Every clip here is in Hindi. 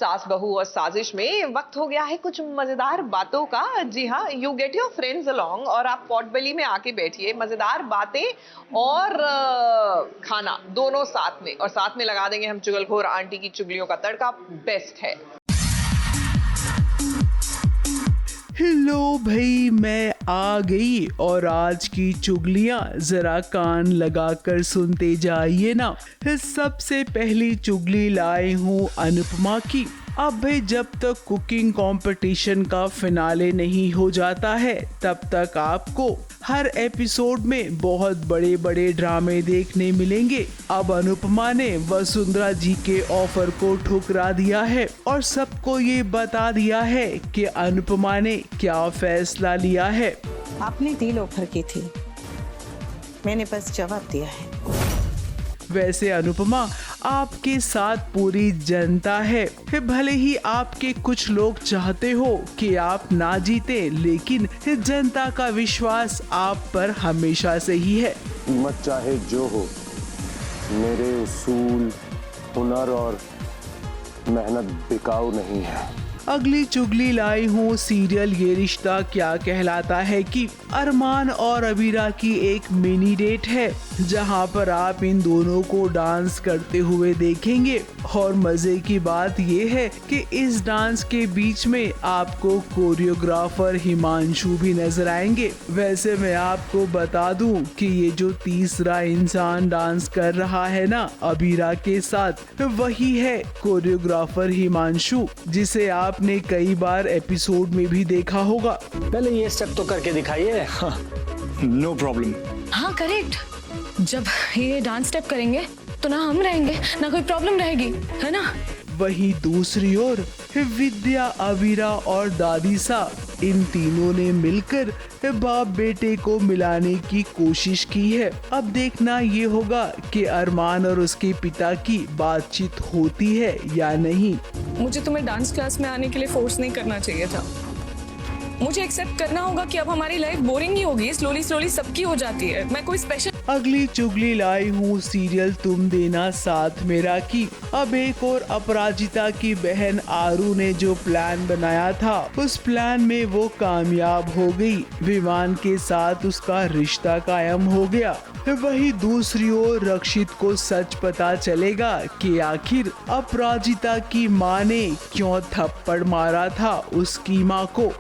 सास बहू और साजिश में वक्त हो गया है कुछ मजेदार बातों का। जी हाँ, you get your friends along और आप पॉट बेली में आके बैठिए। मजेदार बातें और खाना दोनों साथ में, और साथ में लगा देंगे हम चुगलखोर आंटी की चुगलियों का तड़का। बेस्ट है। हेलो भाई, मैं आ गई और आज की चुगलियां जरा कान लगाकर सुनते जाइए ना। सबसे पहली चुगली लाई हूँ अनुपमा की। अब भाई जब तक कुकिंग कंपटीशन का फिनाले नहीं हो जाता है तब तक आपको हर एपिसोड में बहुत बड़े बड़े ड्रामे देखने मिलेंगे। अब अनुपमा ने वसुंधरा जी के ऑफर को ठुकरा दिया है और सबको ये बता दिया है कि अनुपमा ने क्या फैसला लिया है। आपने डील ऑफर की थी, मैंने बस जवाब दिया है। वैसे अनुपमा, आपके साथ पूरी जनता है। भले ही आपके कुछ लोग चाहते हो कि आप ना जीते, लेकिन जनता का विश्वास आप पर हमेशा से ही है। कीमत चाहे जो हो, मेरे उसूल, हुनर और मेहनत बिकाऊ नहीं है। अगली चुगली लाई हूँ सीरियल ये रिश्ता क्या कहलाता है कि अरमान और अबीरा की एक मिनी डेट है जहाँ पर आप इन दोनों को डांस करते हुए देखेंगे। और मजे की बात ये है कि इस डांस के बीच में आपको कोरियोग्राफर हिमांशु भी नजर आएंगे। वैसे मैं आपको बता दूं कि ये जो तीसरा इंसान डांस कर रहा है ना अबीरा के साथ, वही है कोरियोग्राफर हिमांशु, जिसे आपने कई बार एपिसोड में भी देखा होगा। पहले ये स्टेप तो करके दिखाइए। No problem. हाँ करेक्ट, जब ये डांस स्टेप करेंगे तो ना हम रहेंगे ना कोई प्रॉब्लम रहेगी, है ना। वहीं दूसरी ओर विद्या, अबीरा और दादीसा, इन तीनों ने मिलकर बाप बेटे को मिलाने की कोशिश की है। अब देखना ये होगा कि अरमान और उसके पिता की बातचीत होती है या नहीं। मुझे तुम्हें डांस क्लास में आने के लिए फोर्स नहीं करना चाहिए था। मुझे एक्सेप्ट करना होगा कि अब हमारी लाइफ बोरिंग ही होगी, स्लोली स्लोली सबकी हो जाती है। मैं कोई स्पेशल। अगली चुगली लाई हूँ सीरियल तुम देना साथ मेरा की। अब एक और अपराजिता की बहन आरू ने जो प्लान बनाया था, उस प्लान में वो कामयाब हो गई। विमान के साथ उसका रिश्ता कायम हो गया। वही दूसरी ओर रक्षित को सच पता चलेगा कि आखिर अपराजिता की माँ ने क्यों थप्पड़ मारा था उसकी माँ को।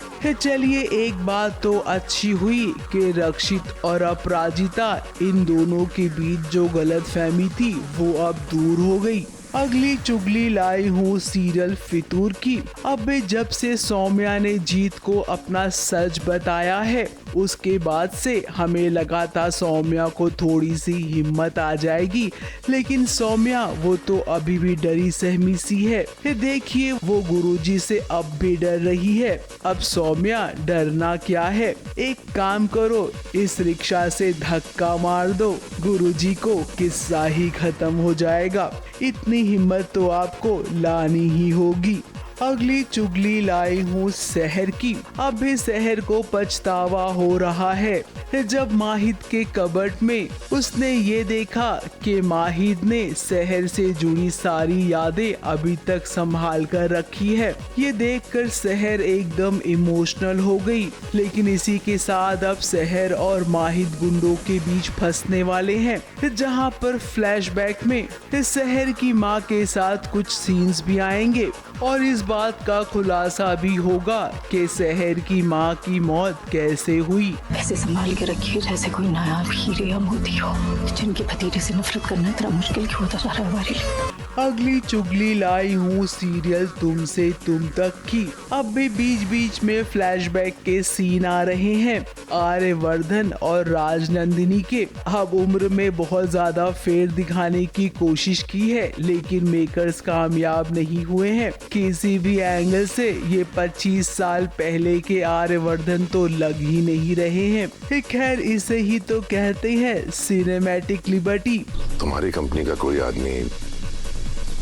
चलिए, एक बात तो अच्छी हुई कि रक्षित और अपराजिता, इन दोनों के बीच जो गलतफहमी थी वो अब दूर हो गई। अगली चुगली लाई हूँ सीरियल फितूर की। अब जब से सौम्या ने जीत को अपना सच बताया है, उसके बाद से हमें लगा था सौम्या को थोड़ी सी हिम्मत आ जाएगी, लेकिन सौम्या वो तो अभी भी डरी सहमी सी है। देखिए, वो गुरुजी से अब भी डर रही है। अब सौम्या, डरना क्या है, एक काम करो, इस रिक्शा से धक्का मार दो, गुरुजी को किस्सा ही खत्म हो जाएगा। इतनी हिम्मत तो आपको लानी ही होगी। अगली चुगली लाई हूँ शहर की। अब भी शहर को पछतावा हो रहा है जब माहिद के कबर्ड में उसने ये देखा कि माहिद ने शहर से जुड़ी सारी यादें अभी तक संभाल कर रखी है। ये देखकर शहर एकदम इमोशनल हो गई। लेकिन इसी के साथ अब शहर और माहिद गुंडों के बीच फंसने वाले हैं, जहाँ पर फ्लैशबैक में शहर की माँ के साथ कुछ सीन्स भी आएंगे और इस बात का खुलासा भी होगा कि शहर की माँ की मौत कैसे हुई। ऐसे संभाल के रखिए जैसे कोई नायाब हीरे या मोती हो। जिनके भतीजे से नफरत करना इतना मुश्किल क्यों होता जा रहा है हमारे लिए। अगली चुगली लाई हूँ सीरियल तुमसे तुम तक की। अब भी बीच बीच में फ्लैशबैक के सीन आ रहे हैं आर्यवर्धन और राजनंदिनी के। अब उम्र में बहुत ज्यादा फेर दिखाने की कोशिश की है, लेकिन मेकर्स कामयाब नहीं हुए हैं। किसी भी एंगल से ये 25 साल पहले के आर्यवर्धन तो लग ही नहीं रहे हैं। खैर, इसे ही तो कहते हैं सिनेमैटिक लिबर्टी। तुम्हारी कंपनी का कोई आदमी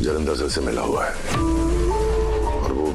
जलंधर सर से मिला हुआ है और वो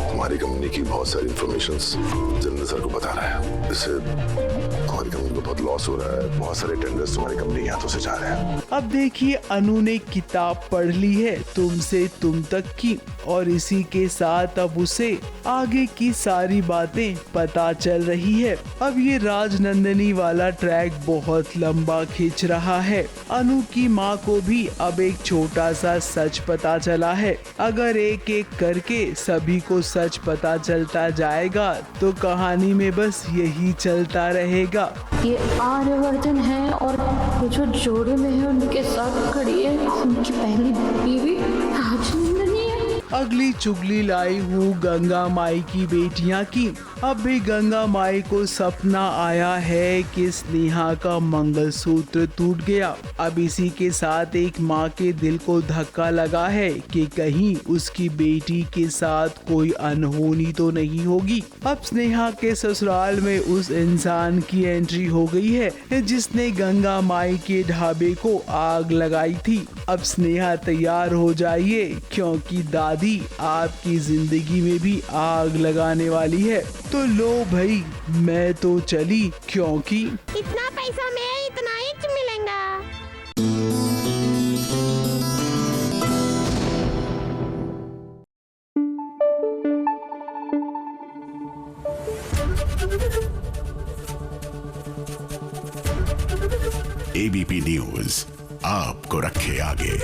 तुम्हारी कंपनी की बहुत सारी इंफॉर्मेशंस जलंधर सर को बता रहा है। इससे तुम्हारी कंपनी को बहुत लॉस हो रहा है। बहुत सारे टेंडर्स तुम्हारी कंपनी के हाथों से जा रहे हैं। अब देखिए, अनु ने किताब पढ़ ली है तुमसे तुम तक की। और इसी के साथ अब उसे आगे की सारी बातें पता चल रही है। अब ये राजनंदिनी वाला ट्रैक बहुत लंबा खींच रहा है। अनु की माँ को भी अब एक छोटा सा सच पता चला है। अगर एक एक करके सभी को सच पता चलता जाएगा तो कहानी में बस यही चलता रहेगा। ये आर्यवर्धन है और वो जो जोड़े में है उनके साथ खड़ी है उनकी पहली बीवी राजनंदिनी है। अगली चुगली लाई हूँ गंगा माई की बेटियां की। अब भी गंगा माई को सपना आया है कि स्नेहा का मंगलसूत्र टूट गया। अब इसी के साथ एक माँ के दिल को धक्का लगा है कि कहीं उसकी बेटी के साथ कोई अनहोनी तो नहीं होगी। अब स्नेहा के ससुराल में उस इंसान की एंट्री हो गई है जिसने गंगा माई के ढाबे को आग लगाई थी। अब स्नेहा तैयार हो जाइए क्योंकि दादी आपकी जिंदगी में भी आग लगाने वाली है। तो लो भाई मैं तो चली क्योंकि इतना पैसा में इतना ही मिलेगा। एबीपी न्यूज आपको रखे आगे।